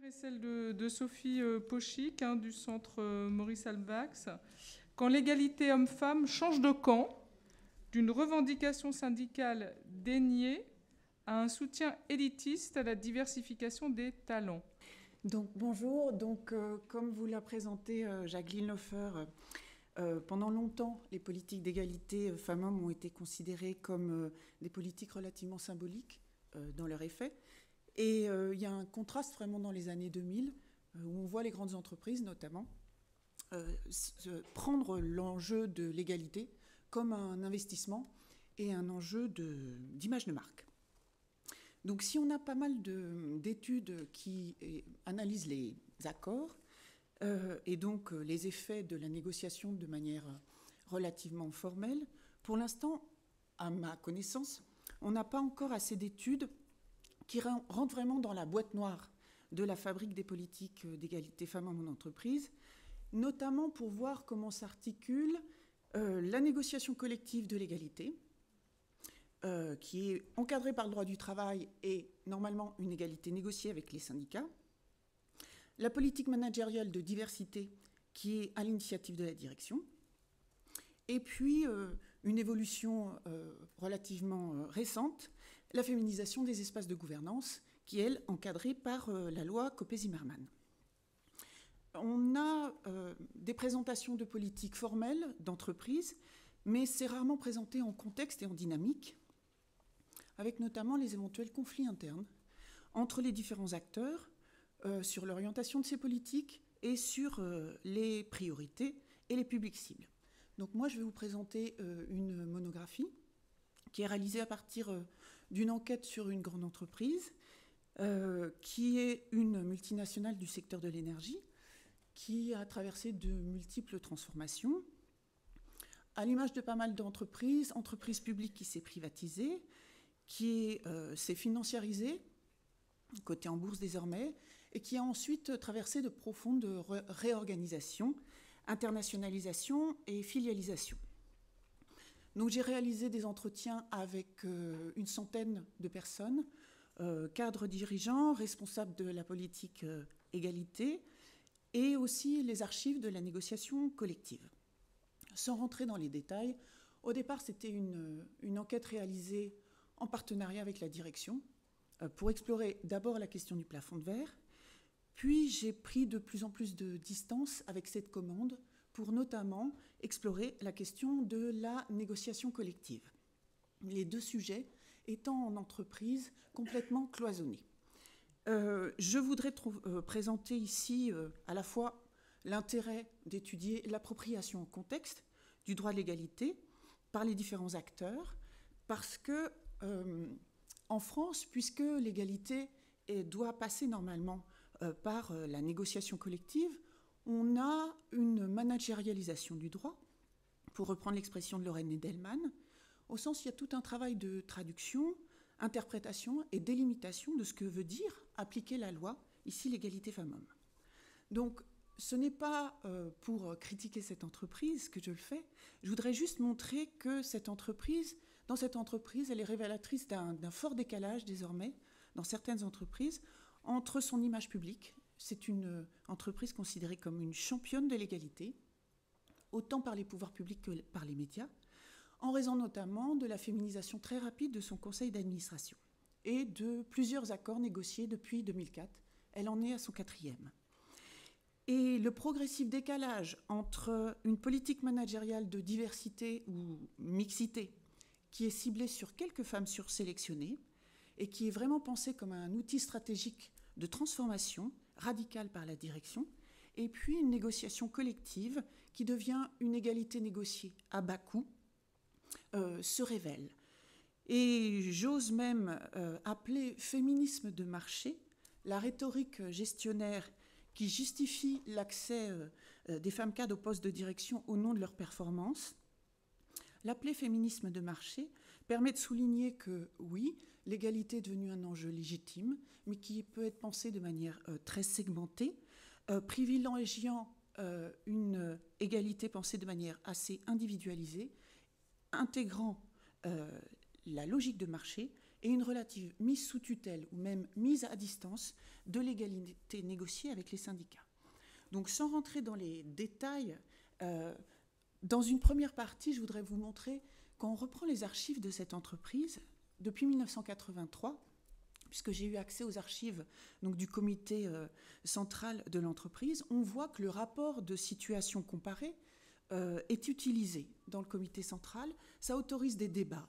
Et celle de Sophie Pochic, du centre Maurice Albax. Quand l'égalité homme-femme change de camp, d'une revendication syndicale déniée à un soutien élitiste à la diversification des talents. Donc, bonjour. Comme vous l'a présenté Jacqueline Leffer, pendant longtemps, les politiques d'égalité femmes-hommes ont été considérées comme des politiques relativement symboliques dans leur effet. Et il y a un contraste vraiment dans les années 2000, où on voit les grandes entreprises, notamment, prendre l'enjeu de l'égalité comme un investissement et un enjeu d'image de marque. Donc si on a pas mal d'études qui analysent les accords et donc les effets de la négociation de manière relativement formelle, pour l'instant, à ma connaissance, on n'a pas encore assez d'études qui rentrent vraiment dans la boîte noire de la fabrique des politiques d'égalité femmes-hommes en entreprise, notamment pour voir comment s'articule la négociation collective de l'égalité, qui est encadrée par le droit du travail et normalement une égalité négociée avec les syndicats, la politique managériale de diversité qui est à l'initiative de la direction, et puis une évolution relativement récente, la féminisation des espaces de gouvernance, qui est, elle, encadrée par la loi Copé-Zimmermann. On a des présentations de politiques formelles d'entreprise, mais c'est rarement présenté en contexte et en dynamique, avec notamment les éventuels conflits internes entre les différents acteurs sur l'orientation de ces politiques et sur les priorités et les publics cibles. Donc moi, je vais vous présenter une monographie qui est réalisée à partir d'une enquête sur une grande entreprise qui est une multinationale du secteur de l'énergie qui a traversé de multiples transformations. À l'image de pas mal d'entreprises, entreprises publiques qui s'est privatisée, qui s'est financiarisée, cotée en bourse désormais, et qui a ensuite traversé de profondes réorganisations, internationalisation et filialisation. Donc j'ai réalisé des entretiens avec une centaine de personnes, cadres dirigeants, responsables de la politique égalité, et aussi les archives de la négociation collective. Sans rentrer dans les détails, au départ c'était une enquête réalisée en partenariat avec la direction pour explorer d'abord la question du plafond de verre, puis j'ai pris de plus en plus de distance avec cette commande pour notamment explorer la question de la négociation collective. Les deux sujets étant en entreprise complètement cloisonnés. Je voudrais présenter ici à la fois l'intérêt d'étudier l'appropriation en contexte du droit de l'égalité par les différents acteurs, parce que en France, puisque l'égalité doit passer normalement par la négociation collective, on a une managérialisation du droit, pour reprendre l'expression de Lorraine Edelman, au sens où il y a tout un travail de traduction, interprétation et délimitation de ce que veut dire appliquer la loi, ici l'égalité femmes-hommes. Donc ce n'est pas pour critiquer cette entreprise que je le fais, je voudrais juste montrer que dans cette entreprise, elle est révélatrice d'un fort décalage désormais, dans certaines entreprises, entre son image publique. C'est une entreprise considérée comme une championne de l'égalité, autant par les pouvoirs publics que par les médias, en raison notamment de la féminisation très rapide de son conseil d'administration et de plusieurs accords négociés depuis 2004. Elle en est à son 4e. Et le progressif décalage entre une politique managériale de diversité ou mixité qui est ciblée sur quelques femmes sursélectionnées et qui est vraiment pensée comme un outil stratégique de transformation radicale par la direction, et puis une négociation collective qui devient une égalité négociée à bas coût, se révèle. Et j'ose même appeler féminisme de marché la rhétorique gestionnaire qui justifie l'accès des femmes cadres aux postes de direction au nom de leur performance. L'appeler féminisme de marché permet de souligner que, oui, l'égalité est devenue un enjeu légitime, mais qui peut être pensé de manière très segmentée, privilégiant une égalité pensée de manière assez individualisée, intégrant la logique de marché et une relative mise sous tutelle ou même mise à distance de l'égalité négociée avec les syndicats. Donc sans rentrer dans les détails, dans une première partie, je voudrais vous montrer, quand on reprend les archives de cette entreprise, depuis 1983, puisque j'ai eu accès aux archives donc, du comité central de l'entreprise, on voit que le rapport de situation comparée est utilisé dans le comité central. Ça autorise des débats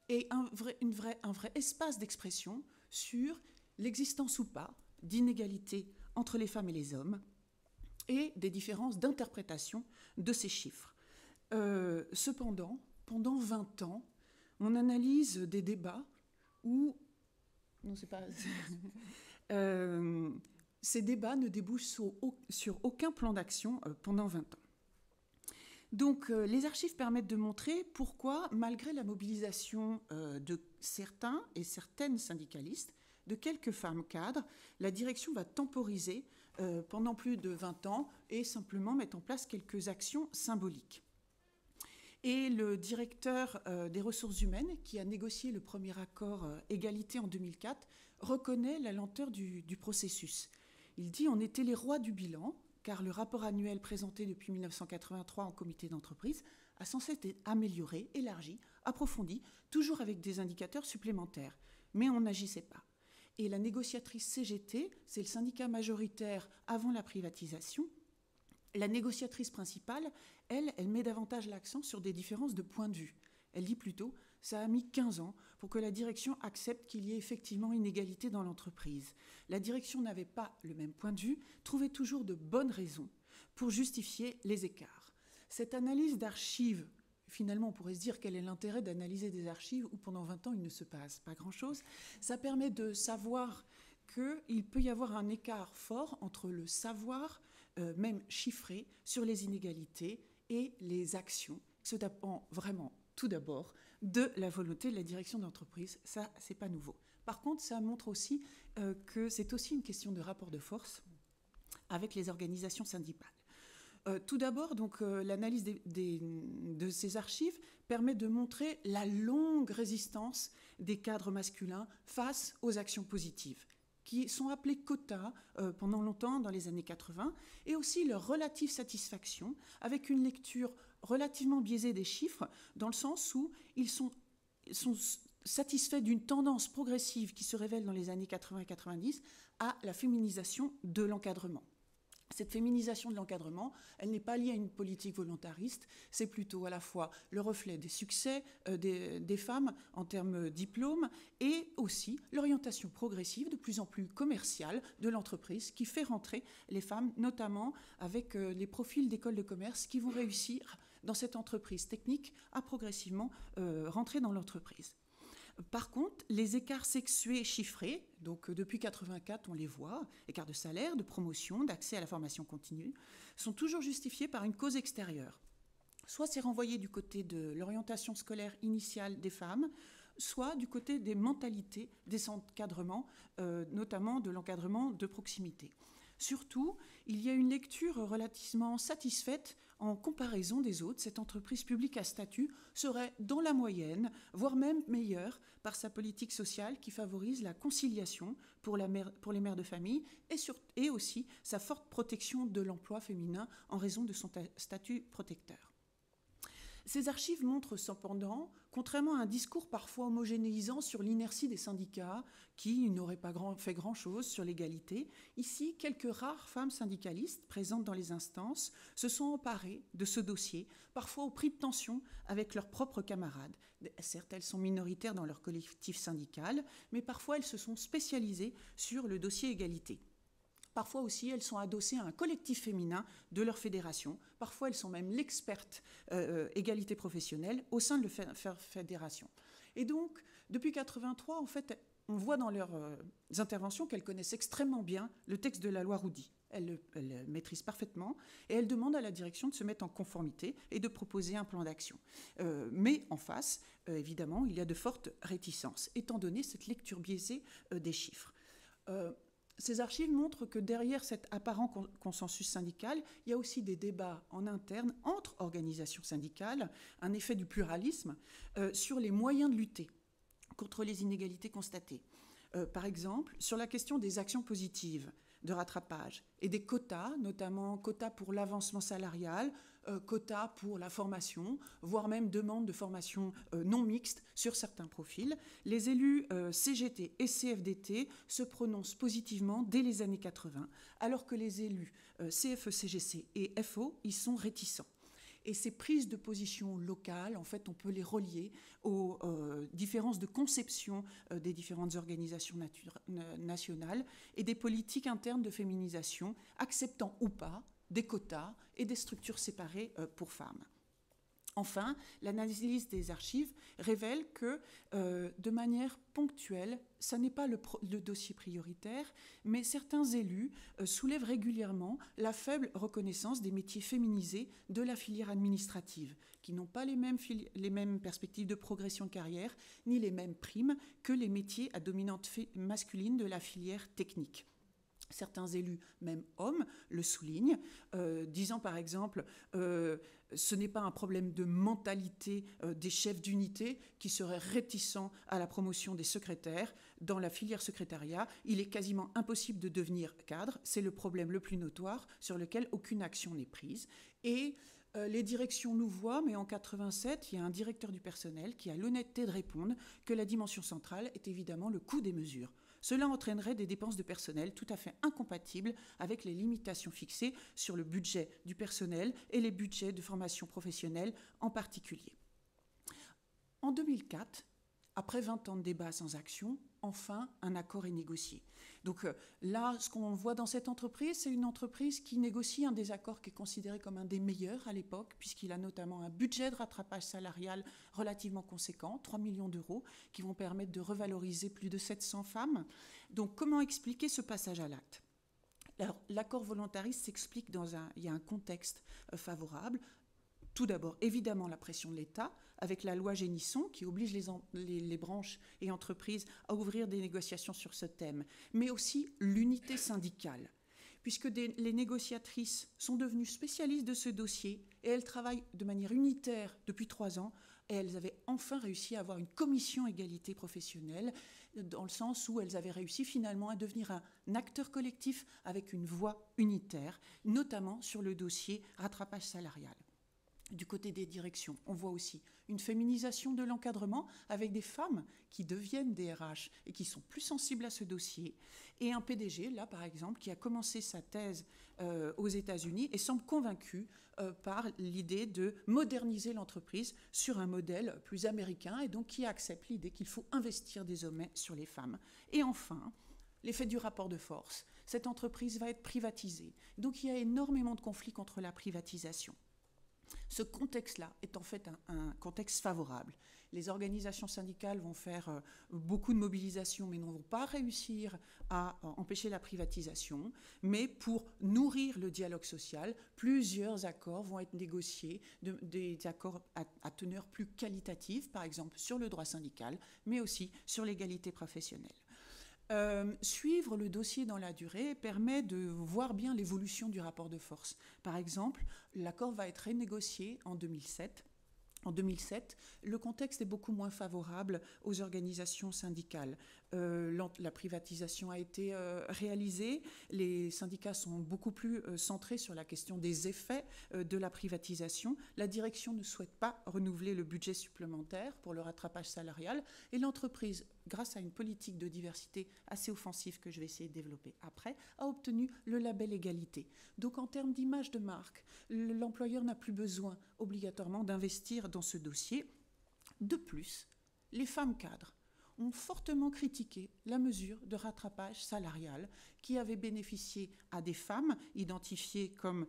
et un vrai espace d'expression sur l'existence ou pas d'inégalités entre les femmes et les hommes et des différences d'interprétation de ces chiffres. Cependant, pendant 20 ans, on analyse des débats où... Non, c'est pas... ces débats ne débouchent sur aucun plan d'action pendant 20 ans. Donc, les archives permettent de montrer pourquoi, malgré la mobilisation de certains et certaines syndicalistes, de quelques femmes cadres, la direction va temporiser pendant plus de 20 ans et simplement mettre en place quelques actions symboliques. Et le directeur des ressources humaines, qui a négocié le premier accord égalité en 2004, reconnaît la lenteur du processus. Il dit « On était les rois du bilan », car le rapport annuel présenté depuis 1983 en comité d'entreprise a censé être amélioré, élargi, approfondi, toujours avec des indicateurs supplémentaires. Mais on n'agissait pas. Et la négociatrice CGT, c'est le syndicat majoritaire avant la privatisation. La négociatrice principale, elle met davantage l'accent sur des différences de point de vue. Elle dit plutôt « ça a mis 15 ans pour que la direction accepte qu'il y ait effectivement une égalité dans l'entreprise. La direction n'avait pas le même point de vue, trouvait toujours de bonnes raisons pour justifier les écarts. » Cette analyse d'archives, finalement on pourrait se dire quel est l'intérêt d'analyser des archives où pendant 20 ans il ne se passe pas grand-chose. Ça permet de savoir qu'il peut y avoir un écart fort entre le savoir, même chiffré, sur les inégalités et les actions. Ça dépend vraiment, tout d'abord, de la volonté de la direction d'entreprise. Ça, c'est pas nouveau. Par contre, ça montre aussi que c'est aussi une question de rapport de force avec les organisations syndicales. Tout d'abord, donc, l'analyse de ces archives permet de montrer la longue résistance des cadres masculins face aux actions positives, qui sont appelés quotas pendant longtemps dans les années 80, et aussi leur relative satisfaction, avec une lecture relativement biaisée des chiffres, dans le sens où ils sont satisfaits d'une tendance progressive qui se révèle dans les années 80 et 90 à la féminisation de l'encadrement. Cette féminisation de l'encadrement, elle n'est pas liée à une politique volontariste, c'est plutôt à la fois le reflet des succès des femmes en termes diplômes et aussi l'orientation progressive de plus en plus commerciale de l'entreprise qui fait rentrer les femmes, notamment avec les profils d'écoles de commerce qui vont réussir dans cette entreprise technique à progressivement rentrer dans l'entreprise. Par contre, les écarts sexués chiffrés, donc depuis 1984, on les voit, écarts de salaire, de promotion, d'accès à la formation continue, sont toujours justifiés par une cause extérieure. Soit c'est renvoyé du côté de l'orientation scolaire initiale des femmes, soit du côté des mentalités des encadrements, notamment de l'encadrement de proximité. Surtout, il y a une lecture relativement satisfaite en comparaison des autres. Cette entreprise publique à statut serait dans la moyenne, voire même meilleure, par sa politique sociale qui favorise la conciliation pour les mères de famille et aussi sa forte protection de l'emploi féminin en raison de son statut protecteur. Ces archives montrent cependant, contrairement à un discours parfois homogénéisant sur l'inertie des syndicats qui n'auraient pas fait grand-chose sur l'égalité, ici, quelques rares femmes syndicalistes présentes dans les instances se sont emparées de ce dossier, parfois au prix de tensions avec leurs propres camarades. Certes, elles sont minoritaires dans leur collectif syndical, mais parfois elles se sont spécialisées sur le dossier égalité. Parfois aussi, elles sont adossées à un collectif féminin de leur fédération. Parfois, elles sont même l'experte égalité professionnelle au sein de leur fédération. Et donc, depuis 1983, en fait, on voit dans leurs interventions qu'elles connaissent extrêmement bien le texte de la loi Roudy. Elles le maîtrisent parfaitement et elles demandent à la direction de se mettre en conformité et de proposer un plan d'action. Mais en face, évidemment, il y a de fortes réticences, étant donné cette lecture biaisée des chiffres. Ces archives montrent que derrière cet apparent consensus syndical, il y a aussi des débats en interne entre organisations syndicales, un effet du pluralisme, sur les moyens de lutter contre les inégalités constatées. Par exemple, sur la question des actions positives de rattrapage et des quotas, notamment quotas pour l'avancement salarial, quotas pour la formation, voire même demande de formation non mixte sur certains profils. Les élus CGT et CFDT se prononcent positivement dès les années 80, alors que les élus CFE-CGC et FO y sont réticents. Et ces prises de position locales, en fait, on peut les relier aux différences de conception des différentes organisations nationales et des politiques internes de féminisation, acceptant ou pas des quotas et des structures séparées pour femmes. Enfin, l'analyse des archives révèle que, de manière ponctuelle, ça n'est pas le dossier prioritaire, mais certains élus soulèvent régulièrement la faible reconnaissance des métiers féminisés de la filière administrative, qui n'ont pas les mêmes perspectives de progression de carrière, ni les mêmes primes que les métiers à dominante masculine de la filière technique. Certains élus, même hommes, le soulignent, disant par exemple ce n'est pas un problème de mentalité des chefs d'unité qui seraient réticents à la promotion des secrétaires. Dans la filière secrétariat, il est quasiment impossible de devenir cadre. C'est le problème le plus notoire sur lequel aucune action n'est prise. Et les directions nous voient, mais en 87, il y a un directeur du personnel qui a l'honnêteté de répondre que la dimension centrale est évidemment le coût des mesures. Cela entraînerait des dépenses de personnel tout à fait incompatibles avec les limitations fixées sur le budget du personnel et les budgets de formation professionnelle en particulier. En 2004, après 20 ans de débats sans action, enfin, un accord est négocié. Donc là, ce qu'on voit dans cette entreprise, c'est une entreprise qui négocie un des accords qui est considéré comme un des meilleurs à l'époque, puisqu'il a notamment un budget de rattrapage salarial relativement conséquent, 3 millions d'euros, qui vont permettre de revaloriser plus de 700 femmes. Donc comment expliquer ce passage à l'acte ? Alors, l'accord volontariste s'explique il y a un contexte favorable. Tout d'abord, évidemment, la pression de l'État, avec la loi Génisson, qui oblige les branches et entreprises à ouvrir des négociations sur ce thème, mais aussi l'unité syndicale, puisque les négociatrices sont devenues spécialistes de ce dossier et elles travaillent de manière unitaire depuis 3 ans, et elles avaient enfin réussi à avoir une commission égalité professionnelle, dans le sens où elles avaient réussi finalement à devenir un acteur collectif avec une voix unitaire, notamment sur le dossier rattrapage salarial. Du côté des directions, on voit aussi une féminisation de l'encadrement avec des femmes qui deviennent des RH et qui sont plus sensibles à ce dossier. Et un PDG, là par exemple, qui a commencé sa thèse aux États-Unis et semble convaincu par l'idée de moderniser l'entreprise sur un modèle plus américain et donc qui accepte l'idée qu'il faut investir désormais sur les femmes. Et enfin, l'effet du rapport de force. Cette entreprise va être privatisée. Donc il y a énormément de conflits contre la privatisation. Ce contexte-là est en fait un contexte favorable. Les organisations syndicales vont faire beaucoup de mobilisation, mais ne vont pas réussir à empêcher la privatisation. Mais pour nourrir le dialogue social, plusieurs accords vont être négociés, des accords à teneur plus qualitative, par exemple sur le droit syndical, mais aussi sur l'égalité professionnelle. Suivre le dossier dans la durée permet de voir bien l'évolution du rapport de force. Par exemple, l'accord va être renégocié en 2007. En 2007, le contexte est beaucoup moins favorable aux organisations syndicales. La privatisation a été réalisée, les syndicats sont beaucoup plus centrés sur la question des effets de la privatisation. La direction ne souhaite pas renouveler le budget supplémentaire pour le rattrapage salarial et l'entreprise, grâce à une politique de diversité assez offensive que je vais essayer de développer après, a obtenu le label égalité. Donc en termes d'image de marque, l'employeur n'a plus besoin obligatoirement d'investir dans ce dossier. De plus, les femmes cadres ont fortement critiqué la mesure de rattrapage salarial qui avait bénéficié à des femmes identifiées comme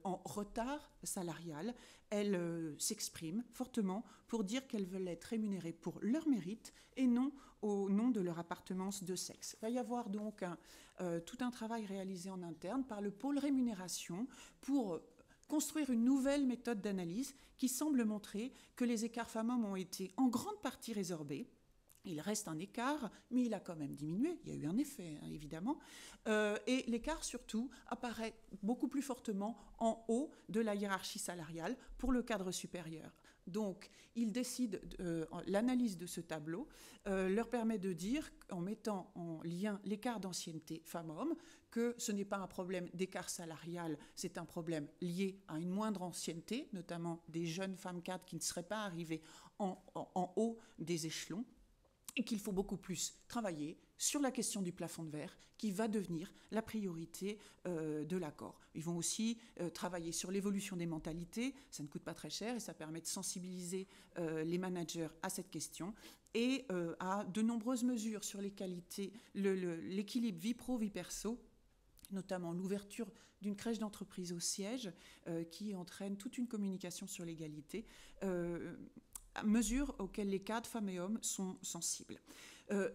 en retard salarial. Elles s'expriment fortement pour dire qu'elles veulent être rémunérées pour leur mérite et non au nom de leur appartenance de sexe. Il va y avoir donc tout un travail réalisé en interne par le pôle rémunération pour construire une nouvelle méthode d'analyse qui semble montrer que les écarts femmes-hommes ont été en grande partie résorbés. Il reste un écart, mais il a quand même diminué. Il y a eu un effet, hein, évidemment. Et l'écart, surtout, apparaît beaucoup plus fortement en haut de la hiérarchie salariale pour le cadre supérieur. Donc, ils décident, l'analyse de ce tableau leur permet de dire, en mettant en lien l'écart d'ancienneté femmes-hommes, que ce n'est pas un problème d'écart salarial, c'est un problème lié à une moindre ancienneté, notamment des jeunes femmes cadres qui ne seraient pas arrivées en haut des échelons, et qu'il faut beaucoup plus travailler sur la question du plafond de verre, qui va devenir la priorité de l'accord. Ils vont aussi travailler sur l'évolution des mentalités, ça ne coûte pas très cher et ça permet de sensibiliser les managers à cette question, et à de nombreuses mesures sur les qualités, l'équilibre vie pro, vie perso, notamment l'ouverture d'une crèche d'entreprise au siège, qui entraîne toute une communication sur l'égalité, mesures auxquelles les cadres femmes et hommes sont sensibles.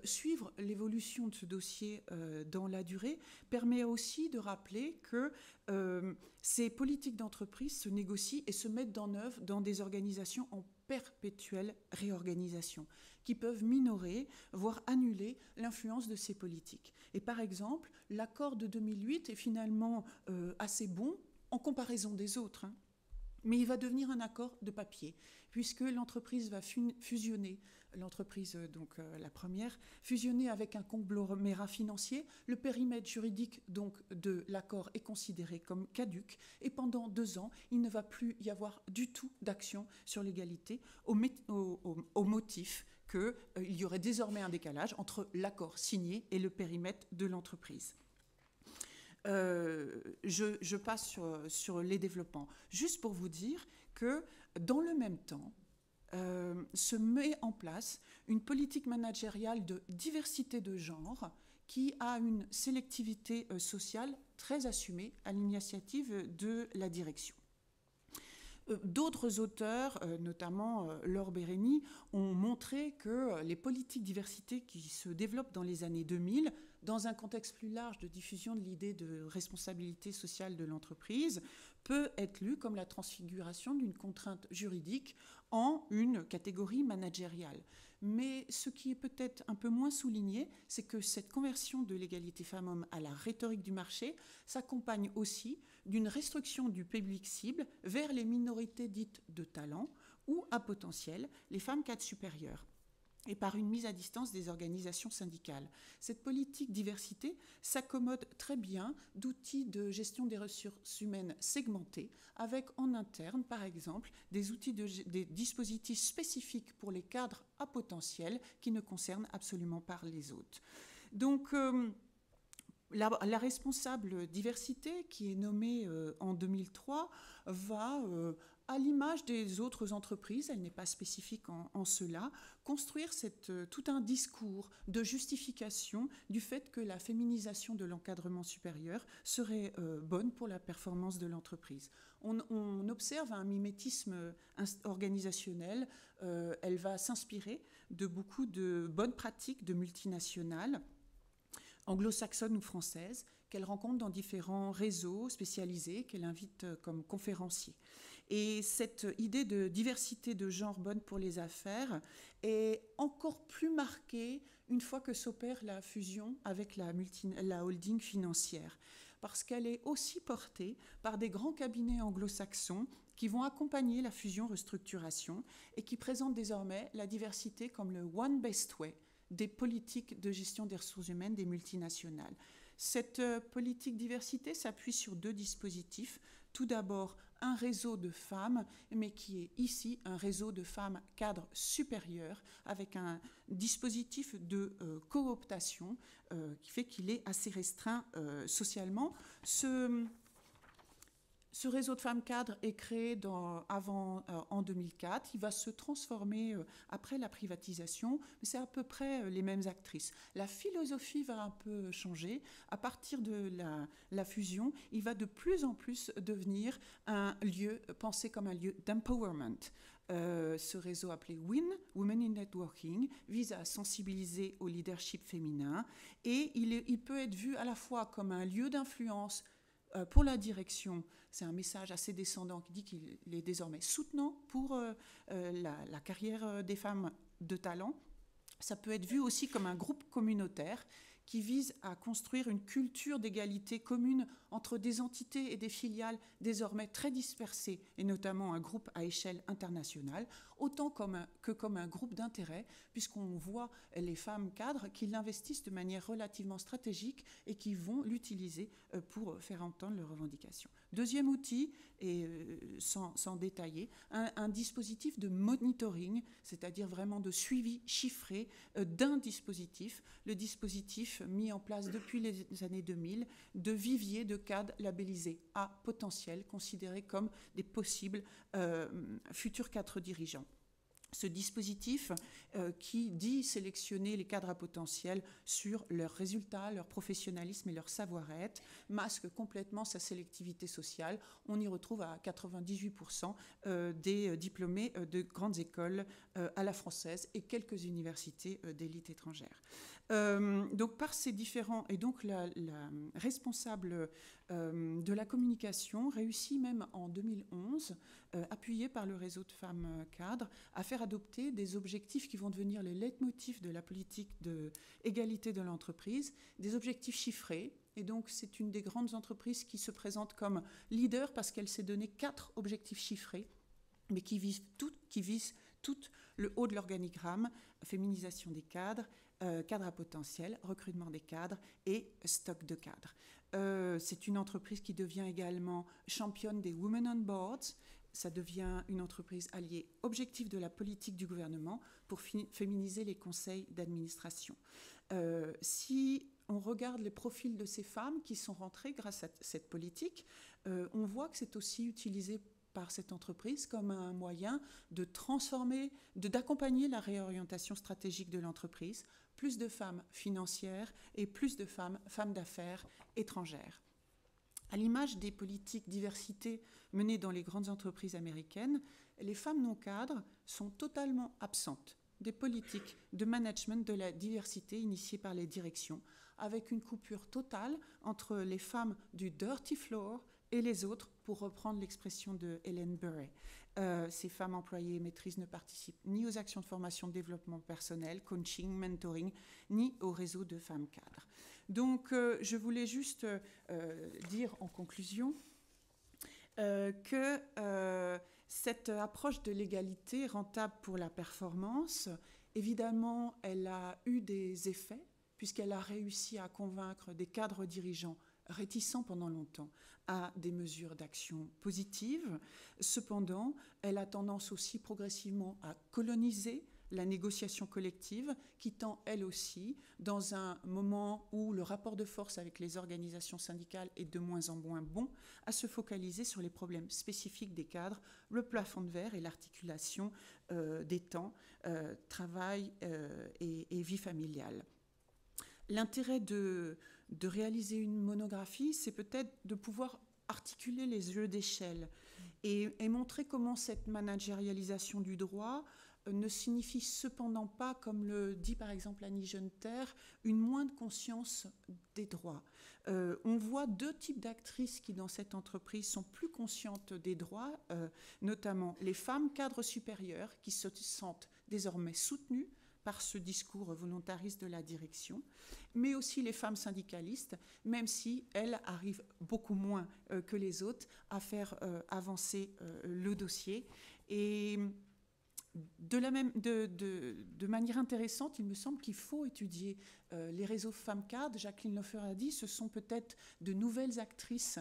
Suivre l'évolution de ce dossier dans la durée permet aussi de rappeler que ces politiques d'entreprise se négocient et se mettent en œuvre dans des organisations en perpétuelle réorganisation, qui peuvent minorer, voire annuler l'influence de ces politiques. Et par exemple, l'accord de 2008 est finalement assez bon en comparaison des autres, hein. Mais il va devenir un accord de papier, puisque l'entreprise va fusionner, l'entreprise, donc la première, fusionner avec un conglomérat financier. Le périmètre juridique donc, de l'accord est considéré comme caduc, et pendant 2 ans, il ne va plus y avoir du tout d'action sur l'égalité, au motif qu'il y aurait désormais un décalage entre l'accord signé et le périmètre de l'entreprise. Je passe sur les développements. Juste pour vous dire que dans le même temps, se met en place une politique managériale de diversité de genre qui a une sélectivité sociale très assumée à l'initiative de la direction. D'autres auteurs, notamment Laure Bérény, ont montré que les politiques diversité qui se développent dans les années 2000, dans un contexte plus large de diffusion de l'idée de responsabilité sociale de l'entreprise, peut être lue comme la transfiguration d'une contrainte juridique en une catégorie managériale. Mais ce qui est peut-être un peu moins souligné, c'est que cette conversion de l'égalité femmes-hommes à la rhétorique du marché s'accompagne aussi d'une restriction du public cible vers les minorités dites de talent ou à potentiel, les femmes cadres supérieures, et par une mise à distance des organisations syndicales. Cette politique diversité s'accommode très bien d'outils de gestion des ressources humaines segmentés, avec en interne, par exemple, des dispositifs spécifiques pour les cadres à potentiel qui ne concernent absolument pas les autres. Donc, la responsable diversité, qui est nommée en 2003, va, à l'image des autres entreprises, elle n'est pas spécifique en cela, construire tout un discours de justification du fait que la féminisation de l'encadrement supérieur serait bonne pour la performance de l'entreprise. On observe un mimétisme organisationnel. Elle va s'inspirer de beaucoup de bonnes pratiques de multinationales, anglo-saxonnes ou françaises, qu'elle rencontre dans différents réseaux spécialisés, qu'elle invite comme conférenciers. Et cette idée de diversité de genre bonne pour les affaires est encore plus marquée une fois que s'opère la fusion avec la holding financière, parce qu'elle est aussi portée par des grands cabinets anglo-saxons qui vont accompagner la fusion-restructuration et qui présentent désormais la diversité comme le one best way des politiques de gestion des ressources humaines des multinationales. Cette politique diversité s'appuie sur 2 dispositifs. Tout d'abord, un réseau de femmes, mais qui est ici un réseau de femmes cadres supérieures, avec un dispositif de cooptation qui fait qu'il est assez restreint socialement. Ce réseau de femmes cadres est créé en 2004. Il va se transformer après la privatisation, mais c'est à peu près les mêmes actrices. La philosophie va un peu changer. À partir de la fusion, il va de plus en plus devenir un lieu, pensé comme un lieu d'empowerment. Ce réseau appelé WIN, Women in Networking, vise à sensibiliser au leadership féminin, et il peut être vu à la fois comme un lieu d'influence pour la direction. C'est un message assez descendant qui dit qu'il est désormais soutenant pour la carrière des femmes de talent. Ça peut être vu aussi comme un groupe communautaire qui vise à construire une culture d'égalité commune entre des entités et des filiales désormais très dispersées, et notamment un groupe à échelle internationale, autant que comme un groupe d'intérêt, puisqu'on voit les femmes cadres qui l'investissent de manière relativement stratégique et qui vont l'utiliser pour faire entendre leurs revendications. Deuxième outil, et sans détailler, un dispositif de monitoring, c'est-à-dire vraiment de suivi chiffré d'un dispositif, le dispositif mis en place depuis les années 2000 de viviers de cadres labellisés à potentiel, considérés comme des possibles futurs cadres dirigeants. Ce dispositif qui dit sélectionner les cadres à potentiel sur leurs résultats, leur professionnalisme et leur savoir-être, masque complètement sa sélectivité sociale. On y retrouve à 98% des diplômés de grandes écoles à la française et quelques universités d'élite étrangère. Donc par ces différents... Et donc la responsable de la communication réussit même en 2011, appuyée par le réseau de femmes cadres, à faire adopter des objectifs qui vont devenir les leitmotifs de la politique d'égalité de l'entreprise, des objectifs chiffrés. Et donc c'est une des grandes entreprises qui se présente comme leader parce qu'elle s'est donné 4 objectifs chiffrés, mais qui visent tout le haut de l'organigramme: féminisation des cadres, cadres à potentiel, recrutement des cadres et stock de cadres. C'est une entreprise qui devient également championne des Women on Boards. Ça devient une entreprise alliée objectif de la politique du gouvernement pour féminiser les conseils d'administration. Si on regarde les profils de ces femmes qui sont rentrées grâce à cette politique, on voit que c'est aussi utilisé par cette entreprise comme un moyen de transformer, d'accompagner la réorientation stratégique de l'entreprise, plus de femmes financières et plus de femmes d'affaires étrangères. À l'image des politiques diversité menées dans les grandes entreprises américaines, les femmes non cadres sont totalement absentes des politiques de management de la diversité initiées par les directions, avec une coupure totale entre les femmes du dirty floor et les autres, pour reprendre l'expression de Helen Burry. Ces femmes employées et maîtrises ne participent ni aux actions de formation de développement personnel, coaching, mentoring, ni au réseau de femmes cadres. Donc, je voulais juste dire en conclusion que cette approche de l'égalité rentable pour la performance, évidemment, elle a eu des effets, puisqu'elle a réussi à convaincre des cadres dirigeants réticents pendant longtemps à des mesures d'action positives. Cependant, elle a tendance aussi progressivement à coloniser la négociation collective, qui tend, elle aussi, dans un moment où le rapport de force avec les organisations syndicales est de moins en moins bon, à se focaliser sur les problèmes spécifiques des cadres, le plafond de verre et l'articulation des temps, travail et vie familiale. L'intérêt de réaliser une monographie, c'est peut-être de pouvoir articuler les jeux d'échelle et montrer comment cette managérialisation du droit ne signifie cependant pas, comme le dit par exemple Annie Jonter, une moindre conscience des droits. On voit 2 types d'actrices qui, dans cette entreprise, sont plus conscientes des droits, notamment les femmes cadres supérieures qui se sentent désormais soutenues par ce discours volontariste de la direction, mais aussi les femmes syndicalistes, même si elles arrivent beaucoup moins que les autres à faire avancer le dossier. Et de manière intéressante, il me semble qu'il faut étudier les réseaux femmes cadres. Jacqueline Loeffler a dit, ce sont peut-être de nouvelles actrices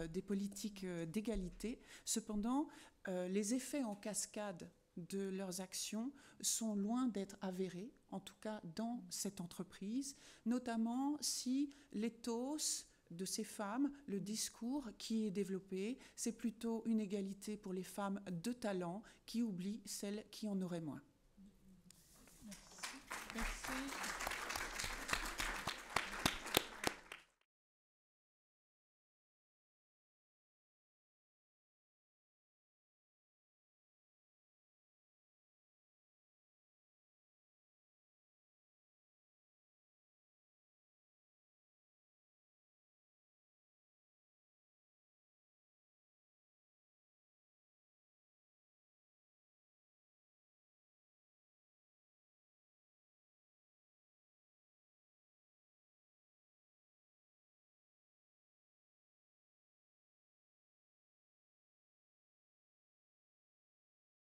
des politiques d'égalité. Cependant, les effets en cascade de leurs actions sont loin d'être avérés, en tout cas dans cette entreprise, notamment si l'éthos de ces femmes, le discours qui est développé, c'est plutôt une égalité pour les femmes de talent qui oublient celles qui en auraient moins. Merci. Merci.